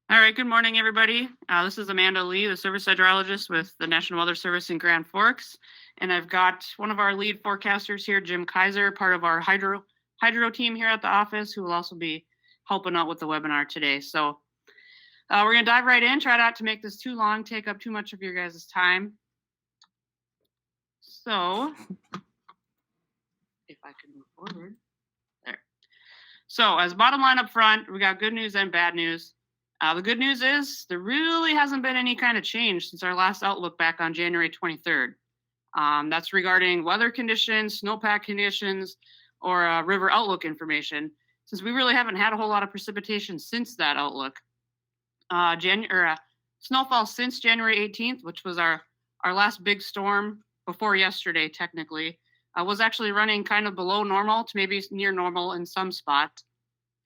All right, good morning, everybody. This is Amanda Lee, the service hydrologist with the National Weather Service in Grand Forks. And I've got one of our lead forecasters here, Jim Kaiser, part of our hydro team here at the office, who will also be helping out with the webinar today. So we're going to dive right in, try not to make this too long, take up too much of your guys' time. So if I can move forward. There. So as bottom line up front, we got good news and bad news. The good news is there really hasn't been any kind of change since our last outlook back on January 23rd. That's regarding weather conditions, snowpack conditions, or river outlook information, since we really haven't had a whole lot of precipitation since that outlook. Snowfall since January 18th, which was our last big storm before yesterday, technically, was actually running kind of below normal to maybe near normal in some spots.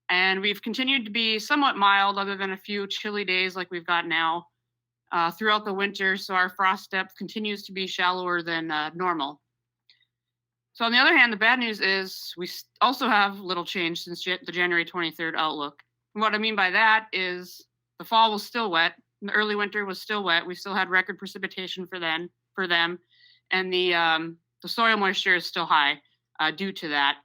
And we've continued to be somewhat mild other than a few chilly days like we've got now throughout the winter. So our frost depth continues to be shallower than normal. So on the other hand, the bad news is we also have little change since the January 23rd outlook. And what I mean by that is the fall was still wet. The early winter was still wet. We still had record precipitation for them. And the soil moisture is still high due to that.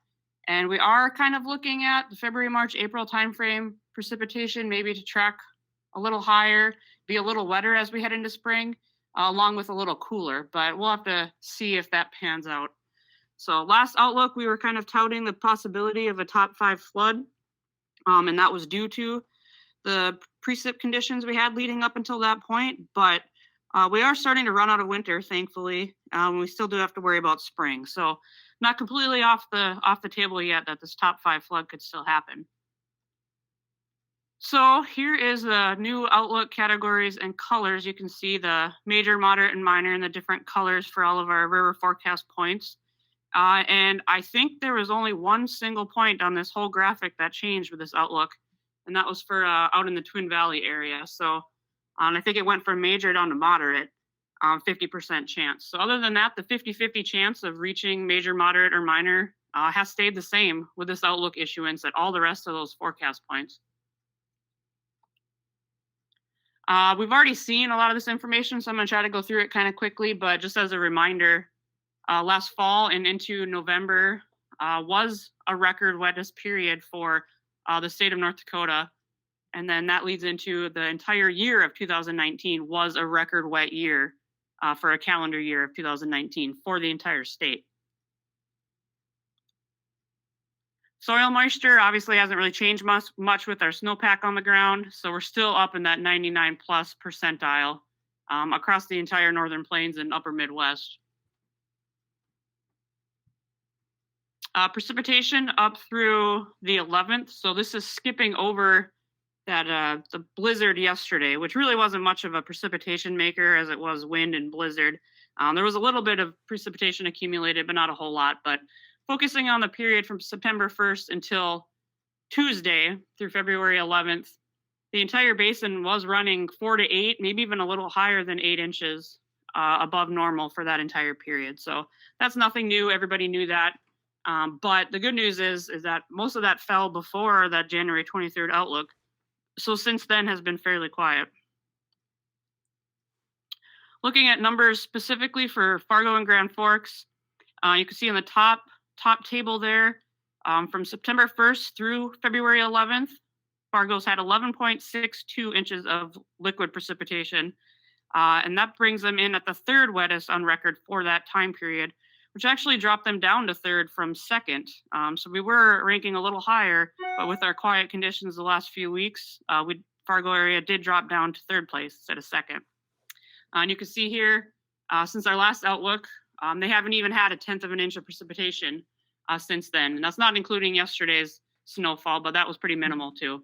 And we are kind of looking at the February, March, April timeframe precipitation, maybe to track a little higher, be a little wetter as we head into spring, along with a little cooler. But we'll have to see if that pans out. So last outlook, we were kind of touting the possibility of a top 5 flood, and that was due to the precip conditions we had leading up until that point. But we are starting to run out of winter, thankfully. We still do have to worry about spring. So not completely off the table yet that this top 5 flood could still happen. So here is the new outlook categories and colors. You can see the major, moderate, and minor in the different colors for all of our river forecast points. And I think there was only one single point on this whole graphic that changed with this outlook, and that was for out in the Twin Valley area. So I think it went from major down to moderate. 50% chance. So other than that, the 50-50 chance of reaching major, moderate, or minor has stayed the same with this outlook issuance at all the rest of those forecast points. We've already seen a lot of this information, so I'm going to try to go through it kind of quickly, but just as a reminder, last fall and into November was a record wettest period for the state of North Dakota. And then that leads into the entire year of 2019 was a record wet year for a calendar year of 2019 for the entire state. Soil moisture obviously hasn't really changed much with our snowpack on the ground, so we're still up in that 99 plus percentile across the entire northern plains and upper Midwest. Precipitation up through the 11th, so this is skipping over that the blizzard yesterday, which really wasn't much of a precipitation maker as it was wind and blizzard. There was a little bit of precipitation accumulated, but not a whole lot. But focusing on the period from September 1st until Tuesday through February 11th, the entire basin was running 4 to 8, maybe even a little higher than 8 inches above normal for that entire period. So that's nothing new. Everybody knew that. But the good news is that most of that fell before that January 23rd outlook. So since then has been fairly quiet. Looking at numbers specifically for Fargo and Grand Forks, you can see in the top table there, from September 1st through February 11th, Fargo's had 11.62 inches of liquid precipitation, and that brings them in at the 3rd wettest on record for that time period, which actually dropped them down to 3rd from 2nd. So we were ranking a little higher, but with our quiet conditions the last few weeks, Fargo area did drop down to 3rd place instead of 2nd. And you can see here, since our last outlook, they haven't even had a 1/10 of an inch of precipitation since then. And that's not including yesterday's snowfall, but that was pretty minimal too.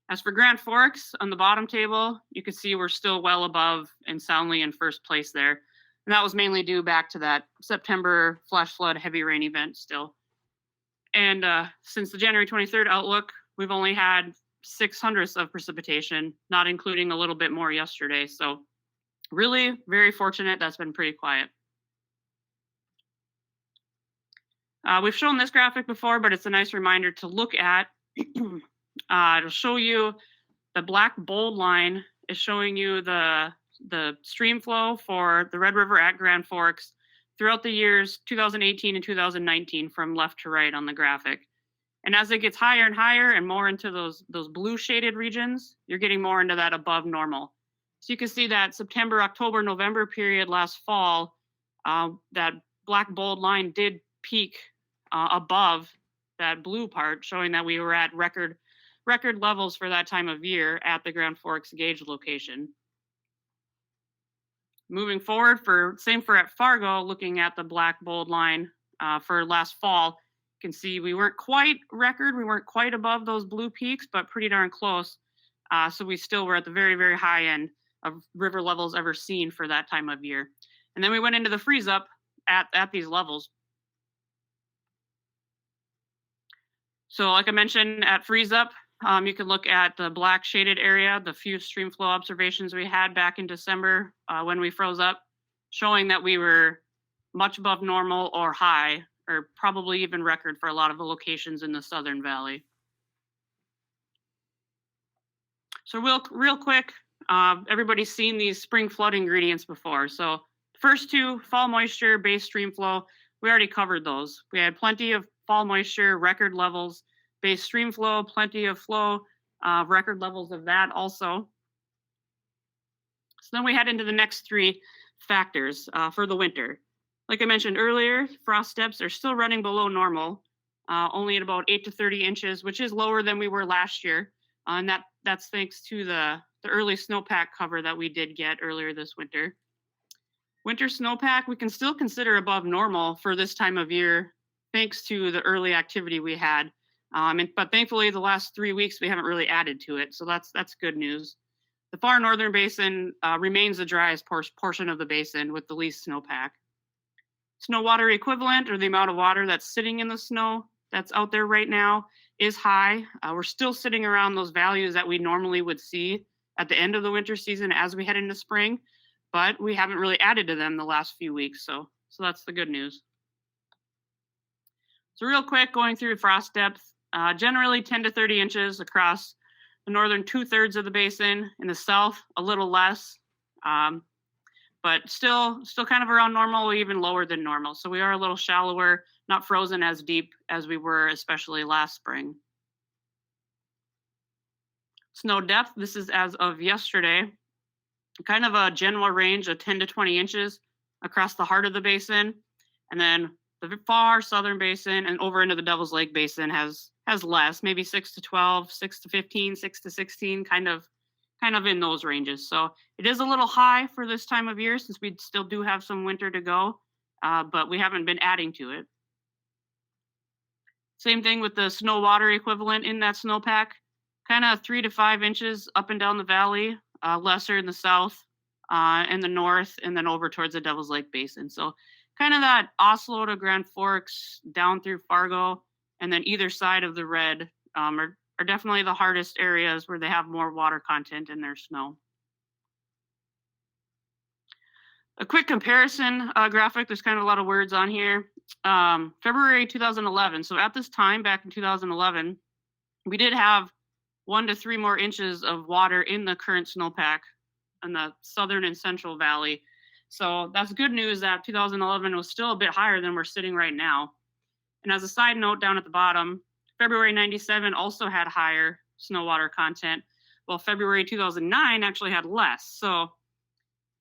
As for Grand Forks, on the bottom table, you can see we're still well above and soundly in 1st place there. And that was mainly due back to that September flash flood heavy rain event still. And since the January 23rd outlook, we've only had 0.06 of precipitation, not including a little bit more yesterday. So really very fortunate. That's been pretty quiet. We've shown this graphic before, but it's a nice reminder to look at. It'll show you The black bold line is showing you the stream flow for the Red River at Grand Forks throughout the years 2018 and 2019 from left to right on the graphic. And as it gets higher and higher and more into those blue shaded regions, you're getting more into that above normal. So you can see that September, October, November period last fall, that black bold line did peak above that blue part, showing that we were at record levels for that time of year at the Grand Forks gauge location. Moving forward, same for at Fargo, looking at the black bold line for last fall, you can see we weren't quite record, we weren't quite above those blue peaks, but pretty darn close. So we still were at the very, very high end of river levels ever seen for that time of year. And then we went into the freeze up at these levels. So like I mentioned, at freeze up, you can look at the black shaded area, the few stream flow observations we had back in December when we froze up, showing that we were much above normal or high, or probably even record for a lot of the locations in the Southern Valley. So real quick, everybody's seen these spring flood ingredients before. So first two, fall moisture, base stream flow, we already covered those. We had plenty of fall moisture, record levels, base stream flow, plenty of flow, record levels of that also. So then we head into the next three factors for the winter. Like I mentioned earlier, frost depths are still running below normal, only at about 8 to 30 inches, which is lower than we were last year. And that's thanks to the early snowpack cover that we did get earlier this winter. Winter snowpack, we can still consider above normal for this time of year, thanks to the early activity we had. But thankfully, the last 3 weeks, we haven't really added to it. So that's good news. The far northern basin remains the driest portion of the basin with the least snowpack. Snow water equivalent, or the amount of water that's sitting in the snow that's out there right now, is high. We're still sitting around those values that we normally would see at the end of the winter season as we head into spring, but we haven't really added to them the last few weeks. So that's the good news. So real quick, going through frost depth, generally 10 to 30 inches across the northern 2/3 of the basin. In the south, a little less, but still kind of around normal, even lower than normal. So we are a little shallower, not frozen as deep as we were, especially last spring. Snow depth, this is as of yesterday, kind of a general range of 10 to 20 inches across the heart of the basin. And then the far southern basin and over into the Devil's Lake Basin has less, maybe 6 to 12, 6 to 15, 6 to 16, kind of in those ranges. So it is a little high for this time of year since we still do have some winter to go, but we haven't been adding to it. Same thing with the snow water equivalent in that snowpack, kind of 3 to 5 inches up and down the valley, lesser in the south and the north, and then over towards the Devil's Lake Basin. So kind of that Oslo to Grand Forks down through Fargo, and then either side of the red are definitely the hardest areas where they have more water content in their snow. A quick comparison graphic, there's kind of a lot of words on here. February 2011, so at this time, back in 2011, we did have 1 to 3 more inches of water in the current snowpack in the southern and central valley. So that's good news that 2011 was still a bit higher than we're sitting right now. And as a side note down at the bottom, February 97 also had higher snow water content, while February 2009 actually had less. So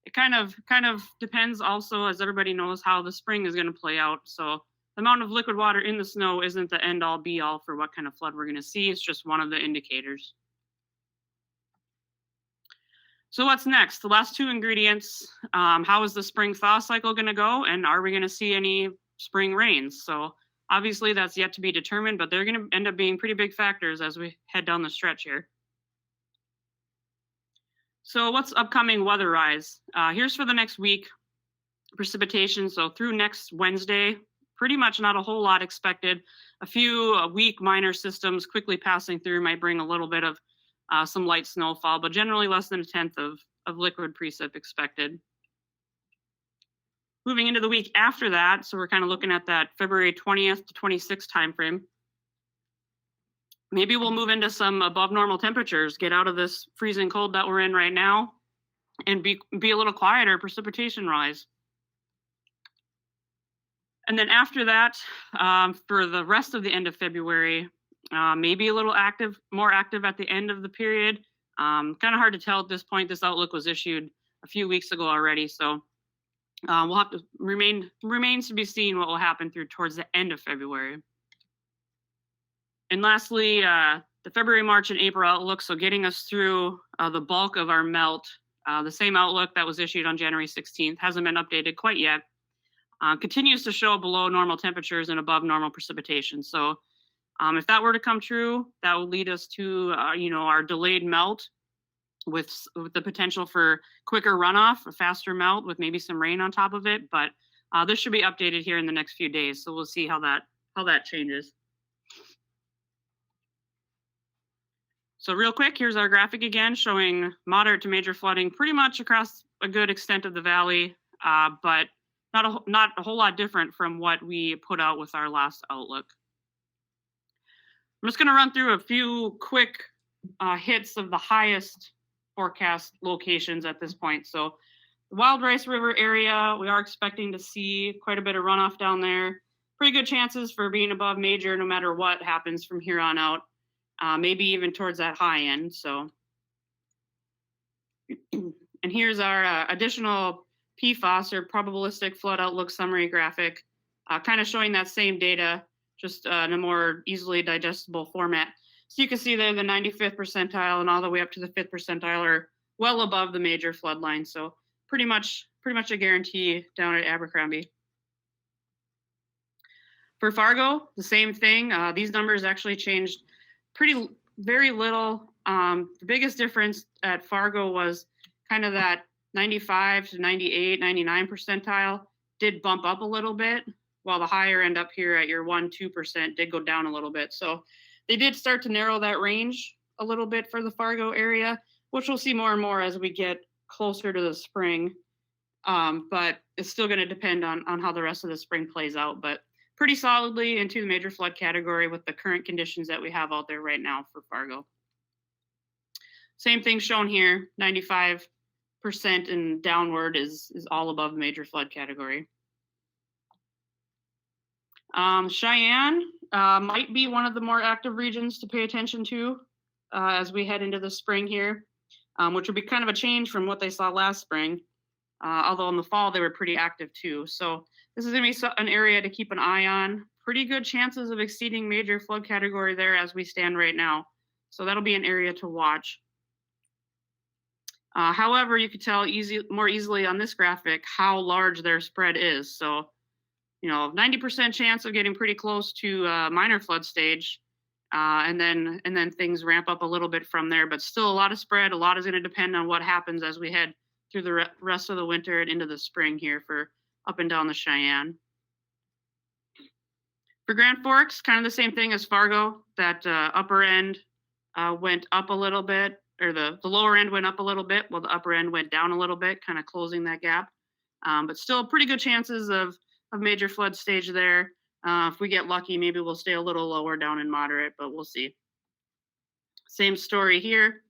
it kind of depends also, as everybody knows, how the spring is going to play out. So the amount of liquid water in the snow isn't the end all be all for what kind of flood we're going to see. It's just one of the indicators. So what's next? The last two ingredients, how is the spring thaw cycle going to go? And are we going to see any spring rains? So obviously that's yet to be determined, but they're going to end up being pretty big factors as we head down the stretch here. So what's upcoming weather-wise? Here's for the next week, precipitation. So through next Wednesday, pretty much not a whole lot expected. A few weak minor systems quickly passing through might bring a little bit of some light snowfall, but generally less than 1/10 of liquid precip expected. Moving into the week after that, so we're kind of looking at that February 20th to 26th timeframe. maybe we'll move into some above normal temperatures, get out of this freezing cold that we're in right now, and be a little quieter precipitation rise. And then after that, for the rest of the end of February, maybe a little more active at the end of the period. Kind of hard to tell at this point. This outlook was issued a few weeks ago already, so we'll have to remains to be seen what will happen towards the end of February. And lastly, the February, March, and April outlook, so getting us through the bulk of our melt. The same outlook that was issued on January 16th hasn't been updated quite yet. Continues to show below normal temperatures and above normal precipitation. So if that were to come true, that would lead us to our delayed melt with the potential for quicker runoff, a faster melt with maybe some rain on top of it. But this should be updated here in the next few days. So we'll see how that changes. So real quick, here's our graphic again showing moderate to major flooding pretty much across a good extent of the valley, but not a whole lot different from what we put out with our last outlook. I'm just going to run through a few quick hits of the highest forecast locations at this point. So the Wild Rice River area, we are expecting to see quite a bit of runoff down there. Pretty good chances for being above major no matter what happens from here on out, maybe even towards that high end. So, and here's our additional PFAS, or probabilistic flood outlook summary graphic, kind of showing that same data, just in a more easily digestible format. So you can see there the 95th percentile and all the way up to the 5th percentile are well above the major flood line. So pretty much a guarantee down at Abercrombie. For Fargo, the same thing. These numbers actually changed very little. The biggest difference at Fargo was kind of that 95 to 98, 99 percentile did bump up a little bit, while the higher end up here at your 1-2% did go down a little bit. So they did start to narrow that range a little bit for the Fargo area, which we'll see more and more as we get closer to the spring. But it's still going to depend on how the rest of the spring plays out, but pretty solidly into the major flood category with the current conditions that we have out there right now for Fargo. Same thing shown here, 95% and downward is all above the major flood category. Cheyenne might be one of the more active regions to pay attention to as we head into the spring here, which would be kind of a change from what they saw last spring, although in the fall they were pretty active too. So this is going to be an area to keep an eye on. Pretty good chances of exceeding major flood category there as we stand right now. So that'll be an area to watch. However, you could tell more easily on this graphic how large their spread is. So, 90% chance of getting pretty close to minor flood stage, and then things ramp up a little bit from there. But still a lot of spread. A lot is going to depend on what happens as we head through the rest of the winter and into the spring here for up and down the Cheyenne. For Grand Forks, kind of the same thing as Fargo. That upper end went up a little bit. Or the lower end went up a little bit while the upper end went down a little bit, kind of closing that gap. But still pretty good chances of major flood stage there. If we get lucky, maybe we'll stay a little lower down in moderate, but we'll see. Same story here.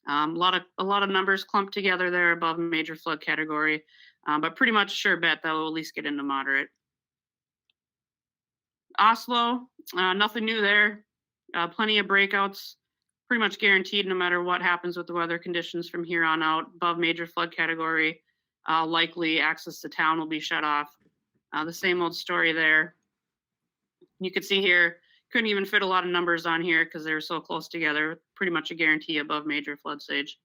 A lot of numbers clumped together there above major flood category, but pretty much sure bet that we'll at least get into moderate. Oslo, nothing new there. Plenty of breakouts. Pretty much guaranteed no matter what happens with the weather conditions from here on out. Above major flood category, likely access to town will be shut off. The same old story there. You could see here, couldn't even fit a lot of numbers on here because they were so close together. Pretty much a guarantee above major flood stage.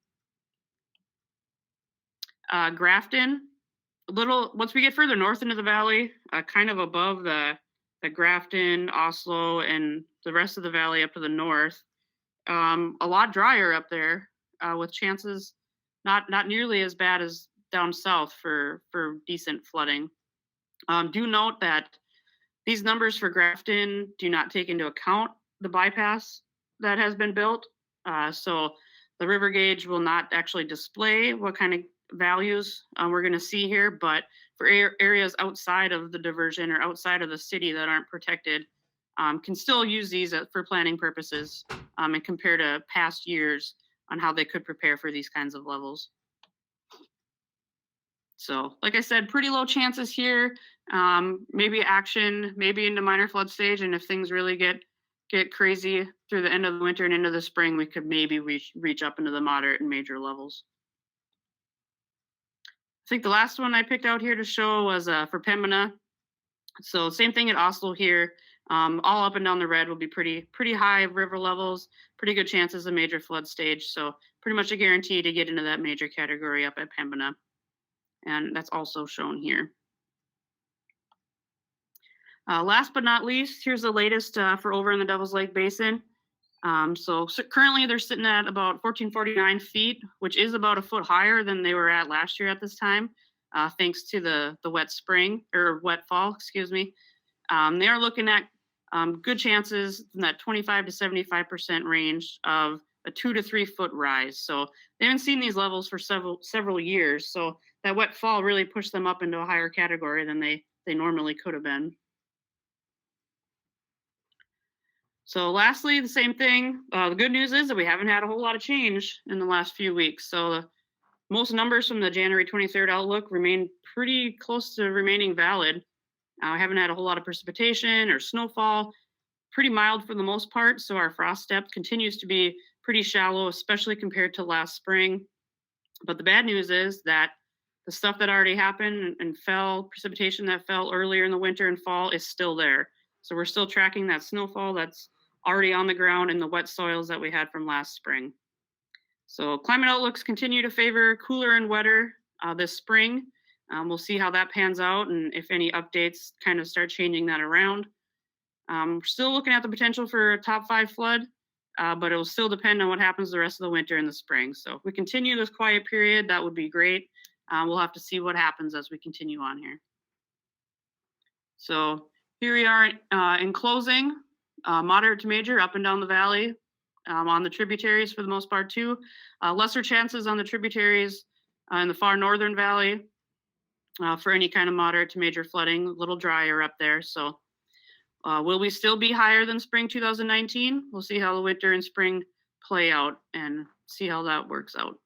Grafton, once we get further north into the valley, kind of above the Grafton, Oslo, and the rest of the valley up to the north. A lot drier up there, with chances not nearly as bad as down south for decent flooding. Do note that these numbers for Grafton do not take into account the bypass that has been built. So the river gauge will not actually display what kind of values we're going to see here, but for areas outside of the diversion or outside of the city that aren't protected, can still use these for planning purposes and compare to past years on how they could prepare for these kinds of levels. So, like I said, pretty low chances here. Maybe action, maybe into minor flood stage, and if things really get crazy through the end of the winter and into the spring, we could maybe reach up into the moderate and major levels. I think the last one I picked out here to show was for Pembina. So same thing at Oslo here. All up and down the red will be pretty high river levels, pretty good chances of major flood stage. So pretty much a guarantee to get into that major category up at Pembina. And that's also shown here. Last but not least, here's the latest for over in the Devil's Lake Basin. So currently they're sitting at about 1449 feet, which is about a foot higher than they were at last year at this time, thanks to the wet spring or wet fall, excuse me. They are looking at good chances in that 25 to 75% range of a 2 to 3 foot rise. So they haven't seen these levels for several years. So that wet fall really pushed them up into a higher category than they normally could have been. So lastly, the same thing. The good news is that we haven't had a whole lot of change in the last few weeks. So most numbers from the January 23rd outlook remain pretty close to remaining valid. I haven't had a whole lot of precipitation or snowfall, pretty mild for the most part. So our frost depth continues to be pretty shallow, especially compared to last spring. But the bad news is that the stuff that already happened and fell, precipitation that fell earlier in the winter and fall is still there. So we're still tracking that snowfall that's already on the ground in the wet soils that we had from last spring. So climate outlooks continue to favor cooler and wetter this spring. We'll see how that pans out and if any updates kind of start changing that around. We're still looking at the potential for a top 5 flood, but it will still depend on what happens the rest of the winter and the spring. So if we continue this quiet period, that would be great. We'll have to see what happens as we continue on here. So here we are in closing, moderate to major up and down the valley on the tributaries for the most part too. Lesser chances on the tributaries in the far northern valley for any kind of moderate to major flooding, a little drier up there. So will we still be higher than spring 2019? We'll see how the winter and spring play out and see how that works out.